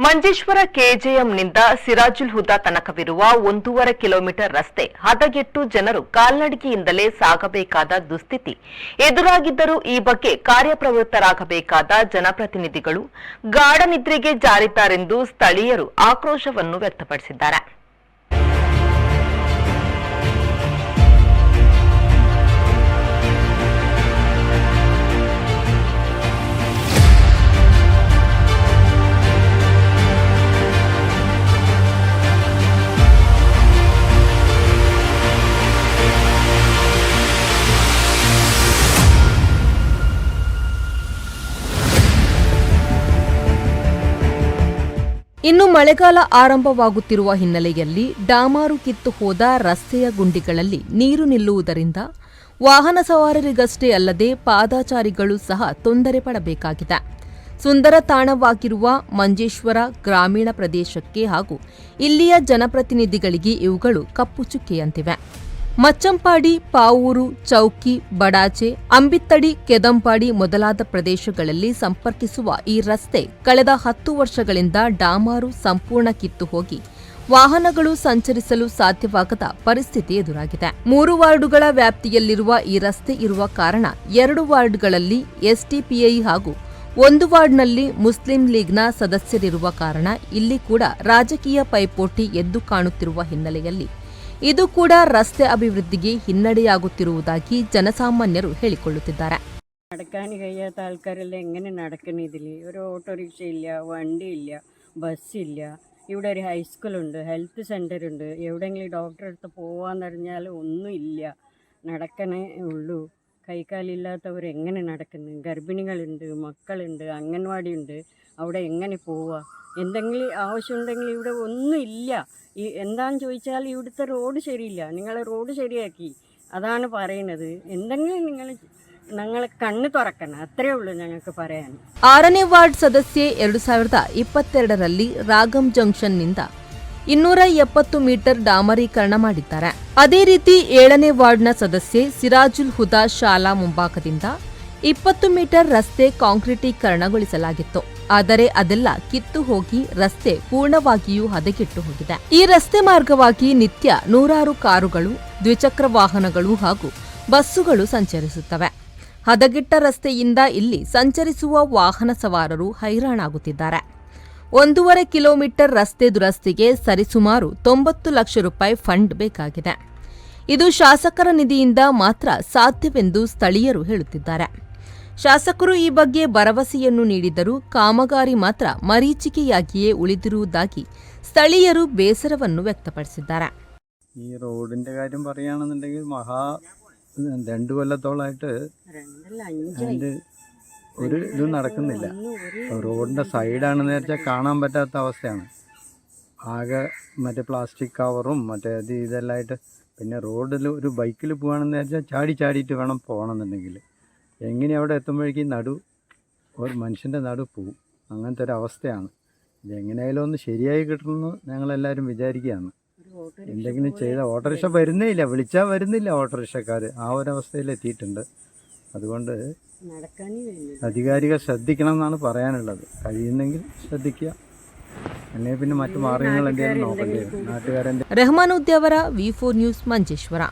ಮಂಜೇಶ್ವರ ಕೆಜೆಎಂನಿಂದ ಸಿರಾಜುಲ್ ಹುದಾ ತನಕವಿರುವ 1.5 kilometre ರಸ್ತೆ ಹದಗೆಟ್ಟು ಜನರು ಕಾಲ್ನಡಿಗೆಯಿಂದಲೇ ಸಾಗಬೇಕಾದ ದುಸ್ಥಿತಿ ಎದುರಾಗಿದ್ದರೂ ಈ ಬಗ್ಗೆ ಕಾರ್ಯಪ್ರವೃತ್ತರಾಗಬೇಕಾದ ಜನಪ್ರತಿನಿಧಿಗಳು ಗಾಢ ನಿದ್ರೆಗೆ ಜಾರಿದ್ದಾರೆಂದು ಸ್ಥಳೀಯರು ಆಕ್ರೋಶವನ್ನು ವ್ಯಕ್ತಪಡಿಸಿದ್ದಾರೆ. ಇನ್ನು ಮಳೆಗಾಲ ಆರಂಭವಾಗುತ್ತಿರುವ ಹಿನ್ನೆಲೆಯಲ್ಲಿ ಡಾಮಾರು ಕಿತ್ತು ಹೋದ ರಸ್ತೆಯ ಗುಂಡಿಗಳಲ್ಲಿ ನೀರು ನಿಲ್ಲುವುದರಿಂದ ವಾಹನ ಸವಾರರಿಗಷ್ಟೇ ಅಲ್ಲದೆ ಪಾದಾಚಾರಿಗಳು ಸಹ ತೊಂದರೆ ಪಡಬೇಕಾಗಿದೆ. ಸುಂದರ ತಾಣವಾಗಿರುವ ಮಂಜೇಶ್ವರ ಗ್ರಾಮೀಣ ಪ್ರದೇಶಕ್ಕೆ ಹಾಗೂ ಇಲ್ಲಿಯ ಜನಪ್ರತಿನಿಧಿಗಳಿಗೆ ಇವುಗಳು ಕಪ್ಪು ಚುಕ್ಕೆಯಂತಿವೆ. ಮಚ್ಚಂಪಾಡಿ, ಪಾವೂರು, ಚೌಕಿ, ಬಡಾಚೆ, ಅಂಬಿತ್ತಡಿ, ಕೆದಂಪಾಡಿ ಮೊದಲಾದ ಪ್ರದೇಶಗಳಲ್ಲಿ ಸಂಪರ್ಕಿಸುವ ಈ ರಸ್ತೆ ಕಳೆದ 10 ವರ್ಷಗಳಿಂದ ಡಾಮಾರು ಸಂಪೂರ್ಣ ಕಿತ್ತು ಹೋಗಿ ವಾಹನಗಳು ಸಂಚರಿಸಲು ಸಾಧ್ಯವಾಗದ ಪರಿಸ್ಥಿತಿ ಎದುರಾಗಿದೆ. 3 ವಾರ್ಡುಗಳ ವ್ಯಾಪ್ತಿಯಲ್ಲಿರುವ ಈ ರಸ್ತೆ ಇರುವ ಕಾರಣ 2 ವಾರ್ಡ್ಗಳಲ್ಲಿ ಎಸ್ಡಿಪಿಐ ಹಾಗೂ 1 ವಾರ್ಡ್ನಲ್ಲಿ ಮುಸ್ಲಿಂ ಲೀಗ್ನ ಸದಸ್ಯರಿರುವ ಕಾರಣ ಇಲ್ಲಿ ಕೂಡ ರಾಜಕೀಯ ಪೈಪೋಟಿ ಎದ್ದು ಕಾಣುತ್ತಿರುವ ಹಿನ್ನೆಲೆಯಲ್ಲಿ ಇದು ಕೂಡ ರಸ್ತೆ അഭിവൃദ്ധിಗೆ ಹಿನ್ನಡೆಯಾಗುತ್ತಿರುವುದಾಗಿ ಜನಸಾಮಾನ್ಯರು ಹೇಳಿಕೊಳ್ಳುತ್ತಿದ್ದಾರೆ. നടക്കാൻ കഴിയാത്ത ആൾക്കാരെല്ലാം എങ്ങനെ നടക്കണം? ഇതിൽ ഒരു ഓട്ടോറിക്ഷ ഇല്ല, വണ്ടി ഇല്ല, ബസ്സില്ല. ഇവിടെ ഒരു ഹൈസ്കൂളുണ്ട്, ഹെൽത്ത് സെൻ്റർ ഉണ്ട്. എവിടെയെങ്കിലും ഡോക്ടറെ അടുത്ത് പോകാമെന്ന് പറഞ്ഞാൽ ഒന്നുമില്ല, നടക്കണേ ഉള്ളൂ. കൈകാലില്ലാത്തവർ എങ്ങനെ നടക്കുന്നു? ഗർഭിണികളുണ്ട്, മക്കളുണ്ട്, അംഗൻവാടി ഉണ്ട്. അവിടെ എങ്ങനെ പോവുക? എന്തെങ്കിലും ആവശ്യമുണ്ടെങ്കിൽ ഇവിടെ ഒന്നുമില്ല. എന്താണെന്ന് ചോദിച്ചാൽ ഇവിടുത്തെ റോഡ് ശരിയില്ല, നിങ്ങൾ റോഡ് ശരിയാക്കി, അതാണ് പറയുന്നത്. എന്തെങ്കിലും ഞങ്ങൾ കണ്ണ് തുറക്കണം, അത്രയേ ഉള്ളൂ ഞങ്ങൾക്ക് പറയാൻ. 6ನೇ ವಾರ್ಡ್ ಸದಸ್ಯೆ 2022ರಲ್ಲಿ ರಾಗಂ ಜಂಕ್ಷನ್ನಿಂದ 270 ಮೀಟರ್ ಡಾಮರೀಕರಣ ಮಾಡಿದ್ದಾರೆ. ಅದೇ ರೀತಿ 7ನೇ ವಾರ್ಡ್ನ ಸದಸ್ಯೆ ಸಿರಾಜುಲ್ ಹುದಾ ಶಾಲಾ ಮುಂಭಾಗದಿಂದ 20 ಮೀಟರ್ ರಸ್ತೆ ಕಾಂಕ್ರೀಟೀಕರಣಗೊಳಿಸಲಾಗಿತ್ತು. ಆದರೆ ಅದೆಲ್ಲ ಕಿತ್ತು ಹೋಗಿ ರಸ್ತೆ ಪೂರ್ಣವಾಗಿಯೂ ಹದಗೆಟ್ಟು ಹೋಗಿದೆ. ಈ ರಸ್ತೆ ಮಾರ್ಗವಾಗಿ ನಿತ್ಯ 100 ಕಾರುಗಳು, ದ್ವಿಚಕ್ರ ವಾಹನಗಳು ಹಾಗೂ ಬಸ್ಸುಗಳು ಸಂಚರಿಸುತ್ತವೆ. ಹದಗೆಟ್ಟ ರಸ್ತೆಯಿಂದ ಇಲ್ಲಿ ಸಂಚರಿಸುವ ವಾಹನ ಸವಾರರು ಹೈರಾಣಾಗುತ್ತಿದ್ದಾರೆ. 1.5 ಕಿಲೋಮೀಟರ್ ರಸ್ತೆ ದುರಸ್ತಿಗೆ ಸರಿಸುಮಾರು 90 ಲಕ್ಷ ರೂಪಾಯಿ ಫಂಡ್ ಬೇಕಾಗಿದೆ. ಇದು ಶಾಸಕರ ನಿಧಿಯಿಂದ ಮಾತ್ರ ಸಾಧ್ಯವೆಂದು ಸ್ಥಳೀಯರು ಹೇಳುತ್ತಿದ್ದಾರೆ. ಶಾಸಕರು ಈ ಬಗ್ಗೆ ಭರವಸೆಯನ್ನು ನೀಡಿದರೂ ಕಾಮಗಾರಿ ಮಾತ್ರ ಮರೀಚಿಕೆಯಾಗಿಯೇ ಉಳಿದಿರುವುದಾಗಿ ಸ್ಥಳೀಯರು ಬೇಸರವನ್ನು ವ್ಯಕ್ತಪಡಿಸಿದ್ದಾರೆ. ഈ റോഡിന്റെ കാര്യം പറയുകയാണെന്നുണ്ടെങ്കിൽ 2 കൊല്ലത്തോളമായിട്ട് ഒരു ഇത് നടക്കുന്നില്ല. റോഡിന്റെ സൈഡാണെന്ന് വെച്ചാൽ കാണാൻ പറ്റാത്ത അവസ്ഥയാണ്. ആകെ മറ്റേ പ്ലാസ്റ്റിക് കവറും മറ്റേ ഇതെല്ലാം ആയിട്ട്. പിന്നെ റോഡിൽ ഒരു ബൈക്കിൽ പോകുകയാണെന്ന് വെച്ചാൽ ചാടിയിട്ട് വേണം പോകണമെന്നുണ്ടെങ്കിൽ എങ്ങനെ അവിടെ എത്തുമ്പോഴേക്കും ഒരു മനുഷ്യൻ്റെ നടു പോവും. അങ്ങനത്തെ ഒരു അവസ്ഥയാണ്. ഇതെങ്ങനെയായാലും ഒന്ന് ശരിയായി കിട്ടണമെന്ന് ഞങ്ങളെല്ലാവരും വിചാരിക്കുകയാണ്. എന്തെങ്കിലും ചെയ്ത ഓട്ടോറിക്ഷ വരുന്നേ ഇല്ല, വിളിച്ചാൽ വരുന്നില്ല ഓട്ടോറിക്ഷക്കാർ. ആ ഒരവസ്ഥയിലെത്തിയിട്ടുണ്ട്. അതുകൊണ്ട് അധികാരികൾ ശ്രദ്ധിക്കണം എന്നാണ് പറയാനുള്ളത്. കഴിയുന്നെങ്കിൽ ശ്രദ്ധിക്കുക, അല്ലെങ്കിൽ പിന്നെ മറ്റു മാർഗങ്ങൾ എന്തെങ്കിലും നോക്കേണ്ടി വരും നാട്ടുകാരെ. ರೆಹಮಾನುದ್ದಿ ಅವರ V4 ನ್ಯೂಸ್ ಮಂಜೇಶ್ವರ.